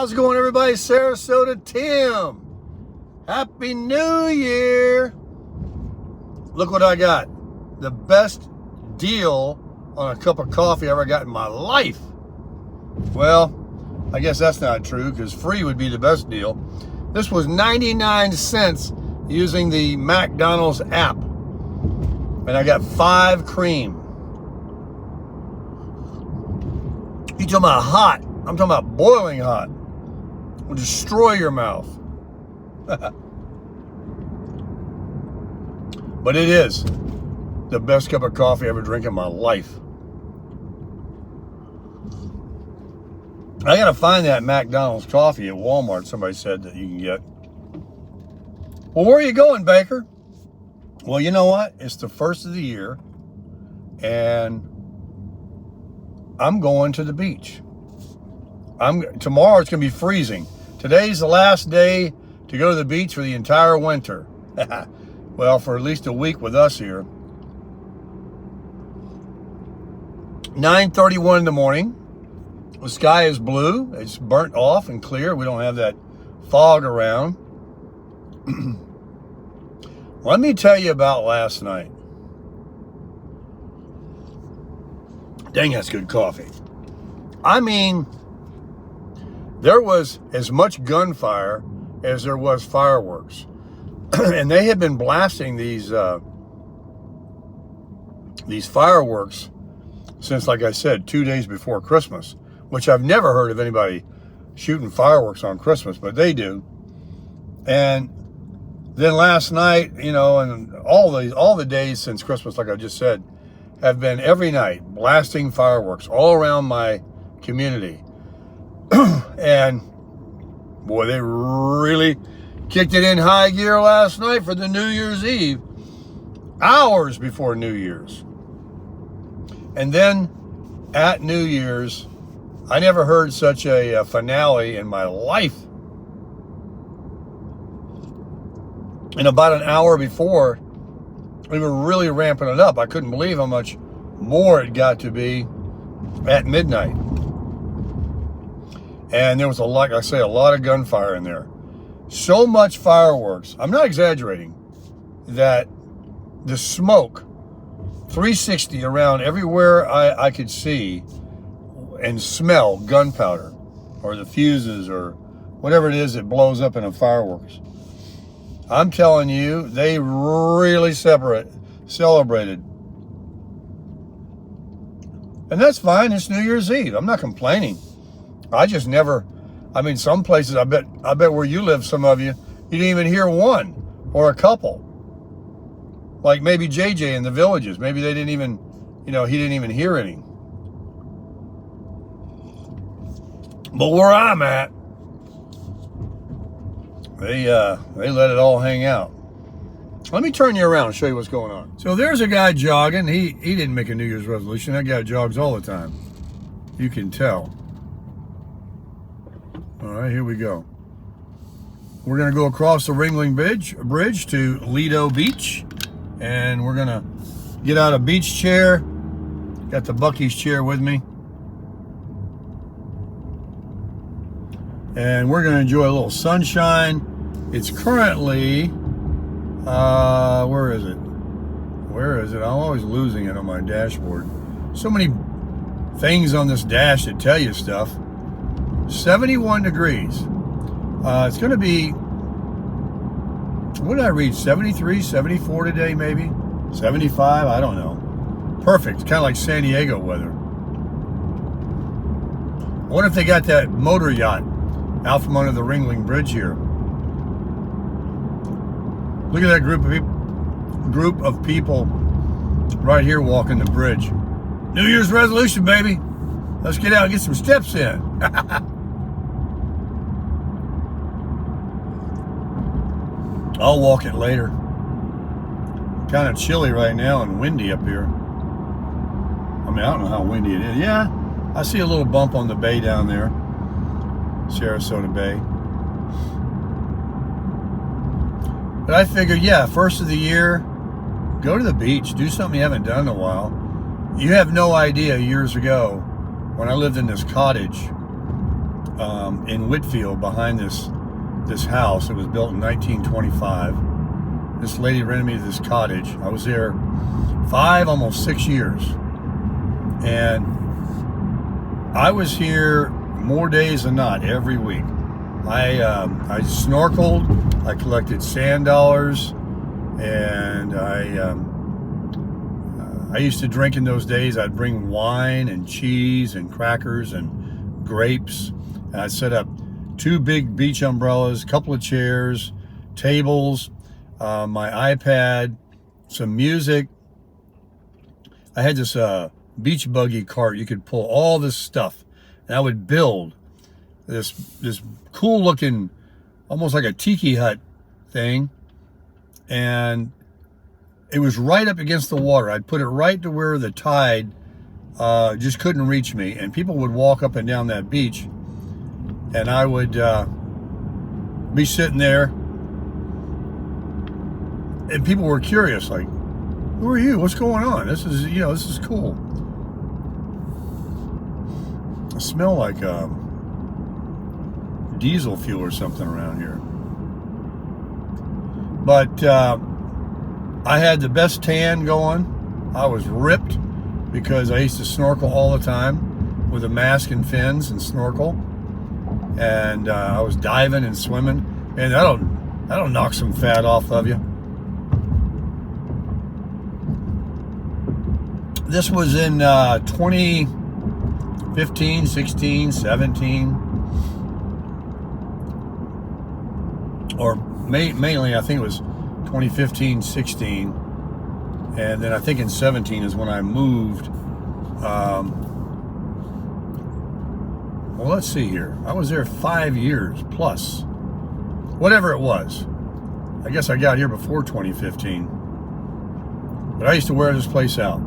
how's it going, everybody? Sarasota Tim. Happy New Year. Look what I got. The best deal on a cup of coffee I ever got in my life. Well, I guess that's not true because free would be the best deal. This was 99 cents using the McDonald's app. And I got 5 cream. You talking about hot? I'm talking about boiling hot. Will destroy your mouth. But it is the best cup of coffee I ever drank in my life. I gotta find that McDonald's coffee at Walmart. Somebody said that you can get. Well, where are you going, Baker? Well, you know what? It's the first of the year, and I'm going to the beach. Tomorrow it's gonna be freezing. Today's the last day to go to the beach for the entire winter. Well, for at least a week with us here. 9:31 in the morning. The sky is blue. It's burnt off and clear. We don't have that fog around. Let me tell you about last night. Dang, that's good coffee. I mean, there was as much gunfire as there was fireworks. And they had been blasting these fireworks since, like I said, 2 days before Christmas, which I've never heard of anybody shooting fireworks on Christmas, but they do. And then last night, you know, and all the days since Christmas, like I just said, have been every night blasting fireworks all around my community. And boy, they really kicked it in high gear last night for the New Year's Eve, hours before New Year's. And then at New Year's, I never heard such a finale in my life. And about an hour before, we were really ramping it up. I couldn't believe how much more it got to be at midnight. And there was a lot of gunfire in there. So much fireworks. I'm not exaggerating that the smoke, 360 around everywhere I could see and smell gunpowder or the fuses or whatever it is that blows up in a fireworks. I'm telling you, they really celebrated. And that's fine. It's New Year's Eve. I'm not complaining. I just never, I mean, some places, I bet where you live, some of you didn't even hear one or a couple. Like maybe JJ in the villages. Maybe they didn't even, he didn't even hear any. But where I'm at, they let it all hang out. Let me turn you around and show you what's going on. So there's a guy jogging. He didn't make a New Year's resolution. That guy jogs all the time. You can tell. All right, here we go. We're going to go across the Ringling Bridge to Lido Beach. And we're going to get out a beach chair. Got the Bucky's chair with me. And we're going to enjoy a little sunshine. It's currently, where is it? I'm always losing it on my dashboard. So many things on this dash that tell you stuff. 71 degrees. It's going to be, what did I read? 73, 74 today, maybe? 75? I don't know. Perfect. It's kind of like San Diego weather. I wonder if they got that motor yacht out from under the Ringling Bridge here. Look at that group of people right here walking the bridge. New Year's resolution, baby. Let's get out and get some steps in. I'll walk it later. Kind of chilly right now and windy up here. I mean, I don't know how windy it is. Yeah, I see a little bump on the bay down there. Sarasota Bay. But I figured, yeah, first of the year, go to the beach, do something you haven't done in a while. You have no idea years ago when I lived in this cottage in Whitfield behind this house. It was built in 1925. This lady rented me this cottage. I was there 5, almost 6 years. And I was here more days than not every week. I snorkeled, I collected sand dollars, and I used to drink in those days. I'd bring wine and cheese and crackers and grapes. And I'd set up 2 big beach umbrellas, a couple of chairs, tables, my iPad, some music. I had this beach buggy cart. You could pull all this stuff, and I would build this cool looking, almost like a tiki hut thing, and it was right up against the water. I'd put it right to where the tide just couldn't reach me, and people would walk up and down that beach, and I would be sitting there, and people were curious, like, who are you? What's going on? This is, this is cool. I smell like diesel fuel or something around here. But I had the best tan going. I was ripped because I used to snorkel all the time with a mask and fins and snorkel. And I was diving and swimming. And that'll knock some fat off of you. This was in 2015, 16, 17. Or mainly, I think it was 2015, 16. And then I think in 17 is when I moved. Well, let's see here. I was there 5 years plus. Whatever it was. I guess I got here before 2015. But I used to wear this place out.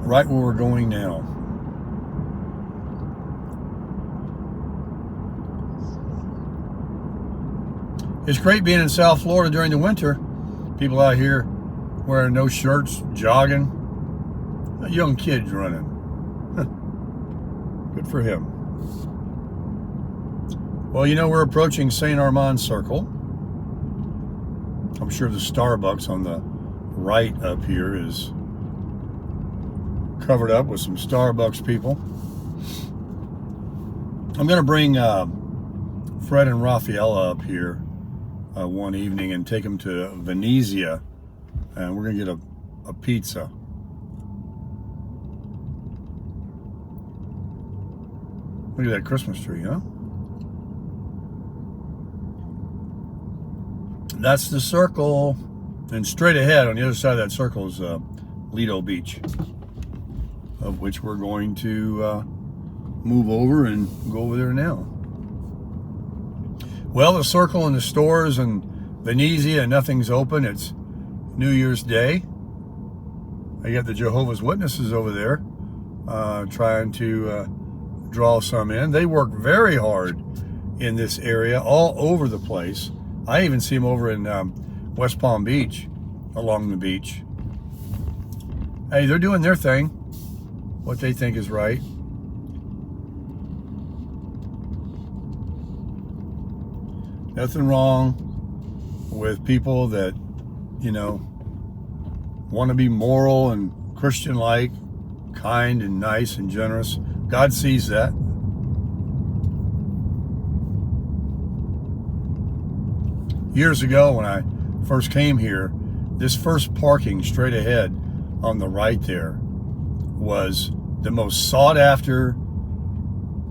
Right where we're going now. It's great being in South Florida during the winter. People out here wearing no shirts, jogging. A young kid's running. Good for him. Well, we're approaching St. Armand Circle. I'm sure the Starbucks on the right up here is covered up with some Starbucks people. I'm going to bring Fred and Rafaela up here one evening and take them to Venezia, and we're going to get a pizza. Look at that Christmas tree, huh? That's the circle. And straight ahead on the other side of that circle is Lido Beach, of which we're going to move over and go over there now. Well, the circle and the stores and Venezia, nothing's open. It's New Year's Day. I got the Jehovah's Witnesses over there trying to draw some in. They work very hard in this area, all over the place. I even see them over in West Palm Beach, along the beach. Hey, they're doing their thing, what they think is right. Nothing wrong with people that, want to be moral and Christian-like, kind and nice and generous. God sees that. Years ago when I first came here, this first parking straight ahead on the right there was the most sought after,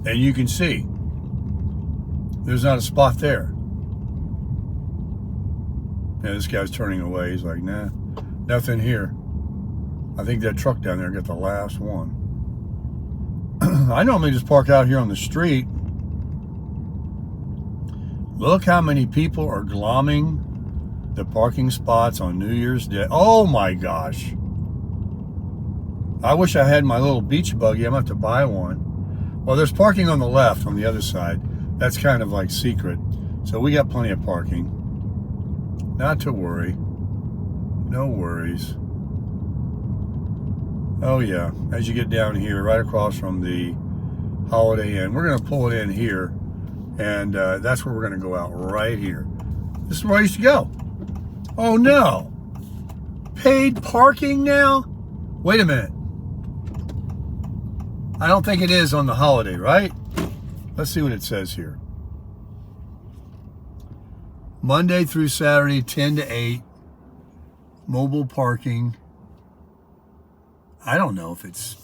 and you can see there's not a spot there. Yeah, this guy's turning away. He's like, nah, nothing here. I think that truck down there got the last one. I normally just park out here on the street. Look how many people are glomming the parking spots on New Year's Day. Oh my gosh. I wish I had my little beach buggy. I'm going to have to buy one. Well, there's parking on the left on the other side. That's kind of like secret. So we got plenty of parking. Not to worry. No worries. Oh yeah, as you get down here, right across from the Holiday Inn. We're going to pull it in here, and that's where we're going to go out, right here. This is where I used to go. Oh no. Paid parking now? Wait a minute. I don't think it is on the Holiday, right? Let's see what it says here. Monday through Saturday, 10 to 8. Mobile parking. I don't know if it's,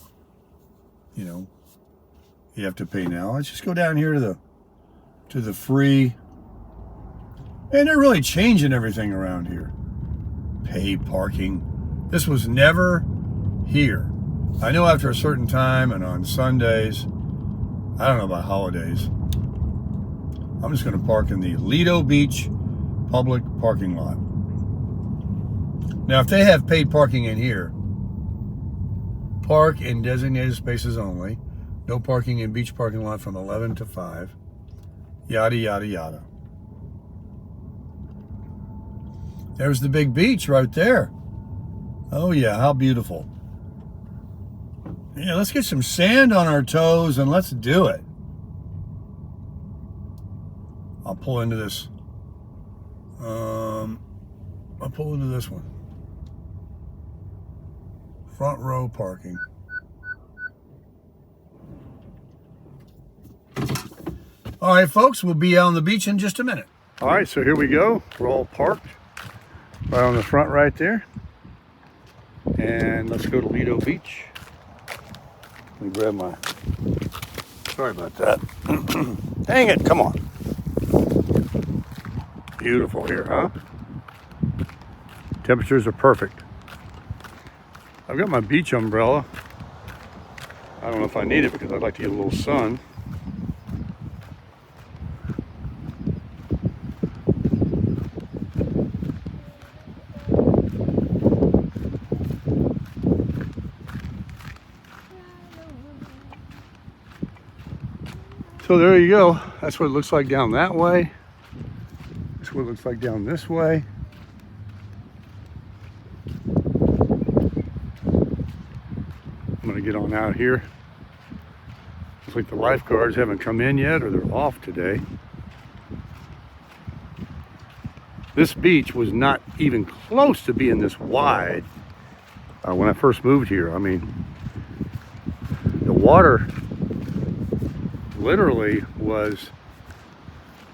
you know, you have to pay now. Let's just go down here to the free. And they're really changing everything around here. Paid parking. This was never here. I know after a certain time and on Sundays, I don't know about holidays, I'm just going to park in the Lido Beach public parking lot. Now, if they have paid parking in here, park in designated spaces only. No parking in beach parking lot from 11 to 5. Yada, yada, yada. There's the big beach right there. Oh yeah, how beautiful. Yeah, let's get some sand on our toes and let's do it. I'll pull into this. I'll pull into this one. Front row parking. All right, folks, we'll be out on the beach in just a minute. All right, so here we go. We're all parked right on the front right there. And let's go to Lido Beach. Let me grab my, sorry about that. Dang it, come on. Beautiful here, huh? Temperatures are perfect. I've got my beach umbrella. I don't know if I need it because I'd like to get a little sun. So there you go. That's what it looks like down that way. That's what it looks like down this way. I'm gonna get on out here. Looks like the lifeguards haven't come in yet, or they're off today. This beach was not even close to being this wide when I first moved here. I mean, the water literally was,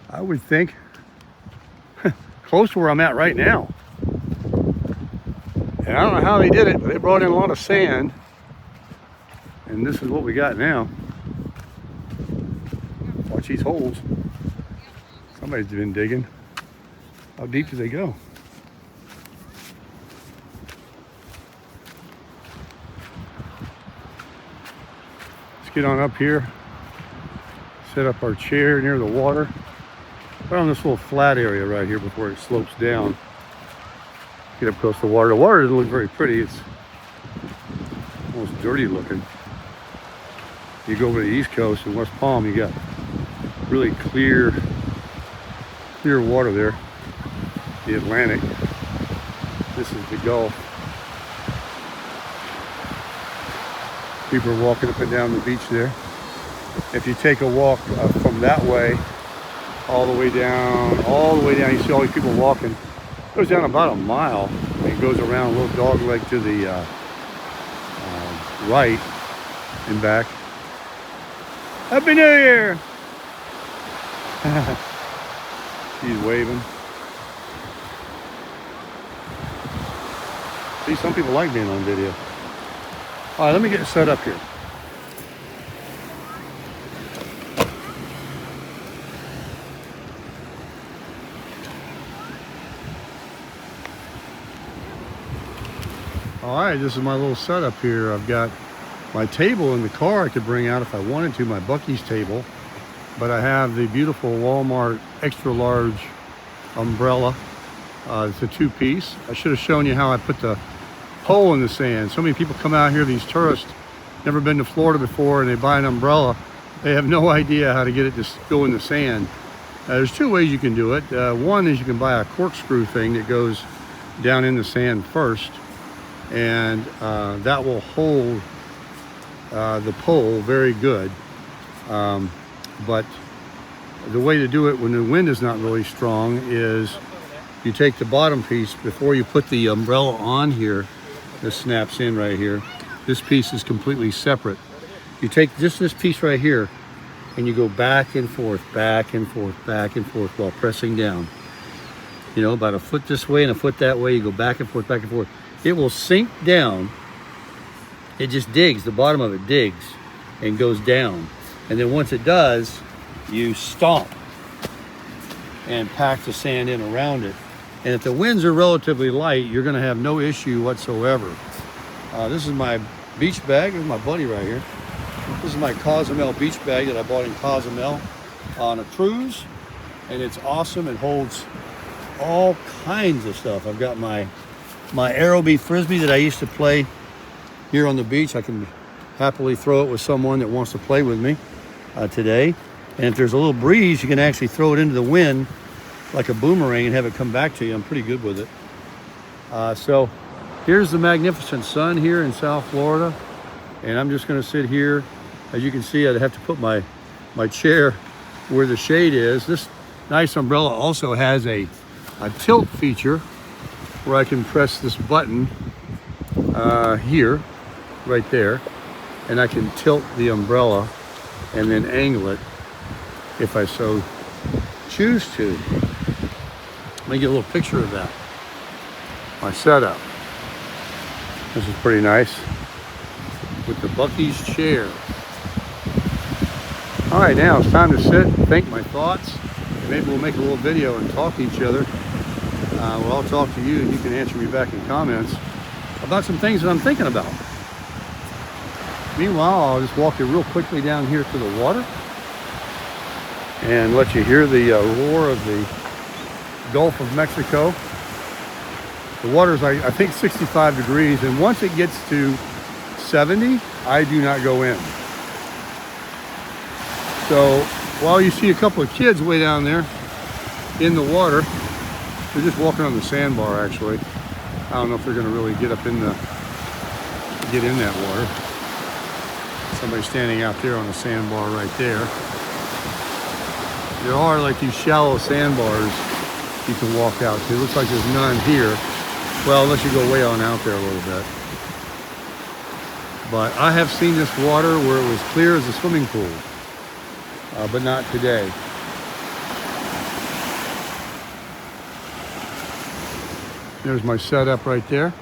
I would think, close to where I'm at right now. And I don't know how they did it, but they brought in a lot of sand. And this is what we got now. Watch these holes. Somebody's been digging. How deep do they go? Let's get on up here. Set up our chair near the water. Right on this little flat area right here before it slopes down. Get up close to the water. The water doesn't look very pretty. It's almost dirty looking. You go over to the East Coast in West Palm, you got really clear water there. The Atlantic. This is the Gulf. People are walking up and down the beach there. If you take a walk from that way, all the way down, you see all these people walking. It goes down about a mile. And it goes around a little dog leg to the right and back. Happy New Year! She's waving. See, some people like being on video. All right, let me get set up here. All right, this is my little setup here. I've got my table in the car I could bring out if I wanted to, my Buc-ee's table. But I have the beautiful Walmart extra large umbrella. It's a two-piece. I should have shown you how I put the hole in the sand. So many people come out here, these tourists, never been to Florida before, and they buy an umbrella. They have no idea how to get it to go in the sand. There's two ways you can do it. One is you can buy a corkscrew thing that goes down in the sand first. and that will hold the pole very good. But the way to do it when the wind is not really strong is you take the bottom piece before you put the umbrella on here. This snaps in right here. This piece is completely separate. You take just this piece right here and you go back and forth, back and forth, back and forth while pressing down. You know, about a foot this way and a foot that way. You go back and forth, back and forth. It will sink down. It just digs, the bottom of it digs and goes down. And then once it does, you stomp and pack the sand in around it. And if the winds are relatively light, you're gonna have no issue whatsoever. This is my beach bag. There's my buddy right here. This is my Cozumel beach bag that I bought in Cozumel on a cruise. And it's awesome. It holds all kinds of stuff. I've got my Aerobee Frisbee that I used to play here on the beach. I can happily throw it with someone that wants to play with me today. And if there's a little breeze, you can actually throw it into the wind like a boomerang and have it come back to you. I'm pretty good with it. So here's the magnificent sun here in South Florida. And I'm just gonna sit here. As you can see, I'd have to put my chair where the shade is. This nice umbrella also has a tilt feature where I can press this button here, right there, and I can tilt the umbrella and then angle it if I so choose to. Let me get a little picture of that. My setup. This is pretty nice with the Buc-ee's chair. All right, now it's time to sit and think my thoughts. Maybe we'll make a little video and talk to each other. Well, I'll talk to you and you can answer me back in comments about some things that I'm thinking about. Meanwhile, I'll just walk you real quickly down here to the water and let you hear the roar of the Gulf of Mexico. The water's, I think, 65 degrees, and once it gets to 70, I do not go in. So while you see a couple of kids way down there in the water, they're just walking on the sandbar actually. I don't know if they're gonna really get in that water. Somebody standing out there on the sandbar right there. There are like these shallow sandbars you can walk out to. It looks like there's none here. Well, unless you go way on out there a little bit. But I have seen this water where it was clear as a swimming pool, but not today. There's my setup right there.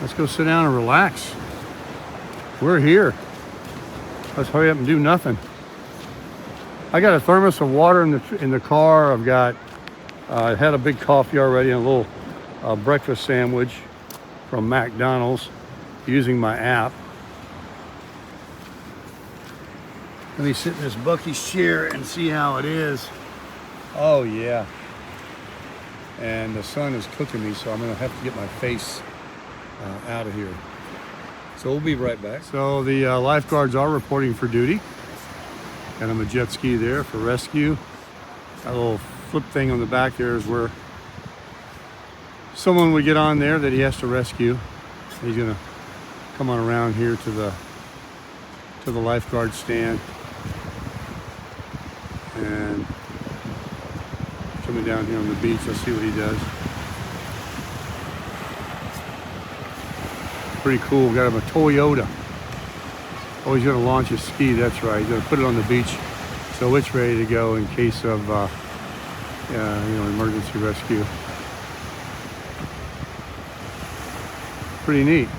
Let's go sit down and relax. We're here. Let's hurry up and do nothing. I got a thermos of water in the car. I've got I had a big coffee already and a little breakfast sandwich from McDonald's using my app. Let me sit in this Buc-ee's chair and see how it is. Oh yeah. And the sun is cooking me, so I'm gonna have to get my face out of here. So we'll be right back. So the lifeguards are reporting for duty. And I'm a jet ski there for rescue. That little flip thing on the back there is where someone would get on there that he has to rescue. He's gonna come on around here to the lifeguard stand and coming down here on the beach. Let's see what he does. Pretty cool. Got him a Toyota. Oh, he's gonna launch his ski, that's right. He's gonna put it on the beach so it's ready to go in case of emergency rescue. Pretty neat.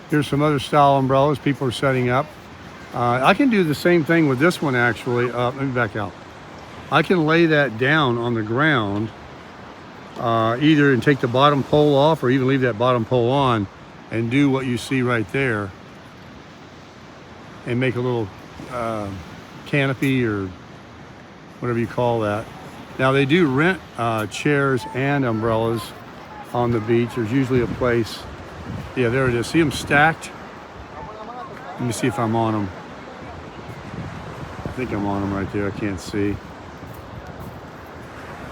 Here's some other style umbrellas people are setting up. I can do the same thing with this one actually. Let me back out. I can lay that down on the ground either and take the bottom pole off or even leave that bottom pole on and do what you see right there and make a little canopy or whatever you call that. Now they do rent chairs and umbrellas on the beach. There's usually a place. Yeah, there it is. See them stacked? Let me see if I'm on them. I think I'm on them right there. I can't see.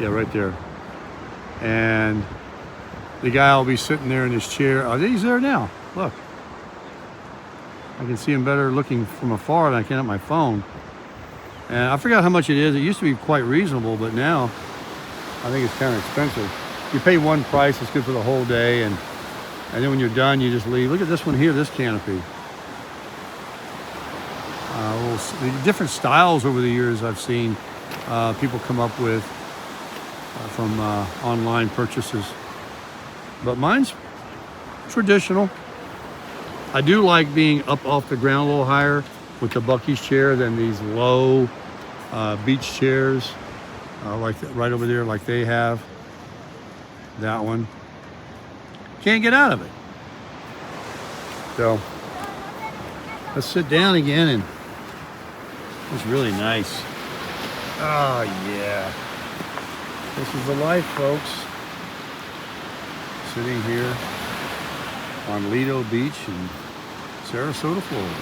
Yeah, right there. And the guy will be sitting there in his chair. Oh, he's there now. Look. I can see him better looking from afar than I can at my phone. And I forgot how much it is. It used to be quite reasonable, but now I think it's kind of expensive. You pay one price, it's good for the whole day, and then when you're done, you just leave. Look at this one here, this canopy. The different styles over the years I've seen people come up with from online purchases. But mine's traditional. I do like being up off the ground a little higher with the Buc-ee's chair than these low beach chairs, like right over there, like they have. That one. Can't get out of it. So let's sit down again, and it's really nice. Oh yeah. This is the life, folks. Sitting here on Lido Beach in Sarasota, Florida.